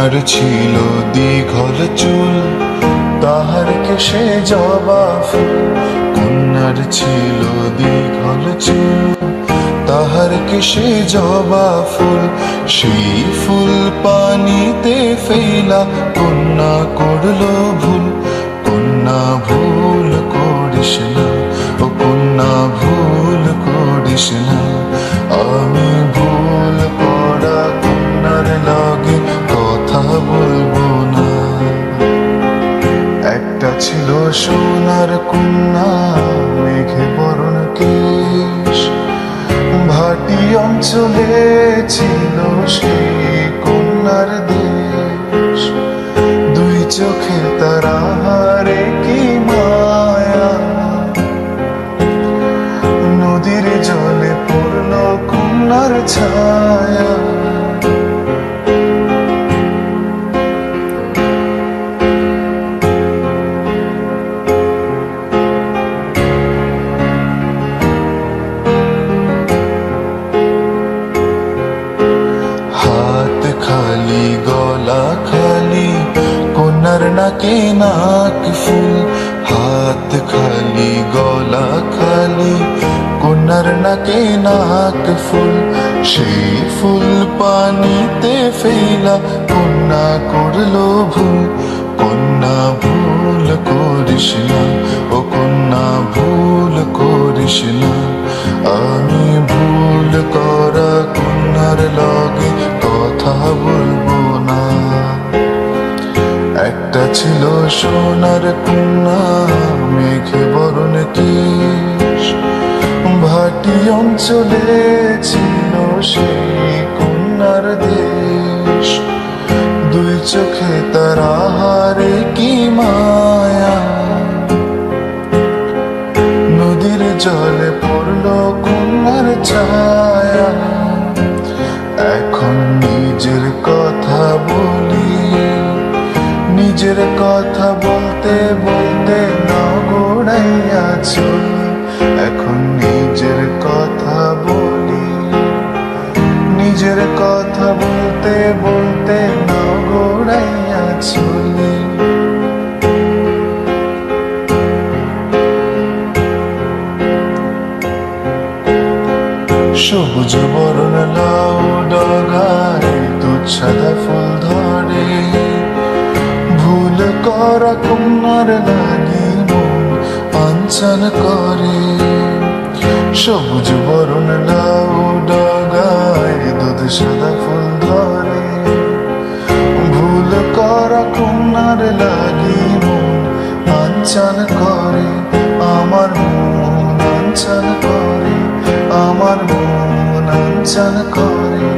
কন্যার ছিল দীঘল চুল, তাহার কেশে জবা ফুল। কন্যার ছিল দীঘল চুল, তাহার কেশে জবা ফুল। সেই ফুল পানিতে ফেলা কন্যা করলো ভুল। কন্যা ভুল করিস না, ও কন্যা ভুল করিস না। আমি ভুল করা কন্যার লাগে কথা বলবো না। একটা ছিল সোনার কন্যা, মেঘে বরণ কেশ। ভাটি অঞ্চলে ছিল সেই কন্যার দেশ। দুই চোখে তারা হারে কি মায়া, নদীর জলে পড়ল কন্যার ছায়া। হাত খালি গলা খালি কন্যার নাকে নাক ফুল। হাত খালি গলা খালি কন্যার নাকে নাক ফুল। সেই ফুল পানিতে ফেলা কন্যা করলো ভুল। কন্যা ভুল করিস না, ও কন্যা ভুল করিস না। আমি ভুল করা কন্যার লগে কথা বলবো না। একটা ছিল সোনার কন্যা, মেঘে বরণ কেশ। ভাটি অঞ্চলে ছিল সেই কন্যার দেশ। দুই চোখে তারা হারে কি মায়া, নদীর জলে পড়ল কন্যার ছায়া। এখন নিজের কথা বলি, নিজের কথা বলতে বলতে না গোড়াইয়া চলি। এখন নিজের কথা বলি, নিজের কথা বলতে বলতে না গোড়াইয়া চলি। সবুজ বরণ লাউ ডগায় দুধ সাদা ফুল ধরে। ভুল করা কন্যার লাগি মন আঞ্চল করে। সবুজ বরণ লাউ ডগায় দুধ সাদা ফুল ধরে। ভুল করা কন্যার লাগি মন আঞ্চল করে। আমার মন আঞ্চল করে, আমার মন আঞ্চল করে।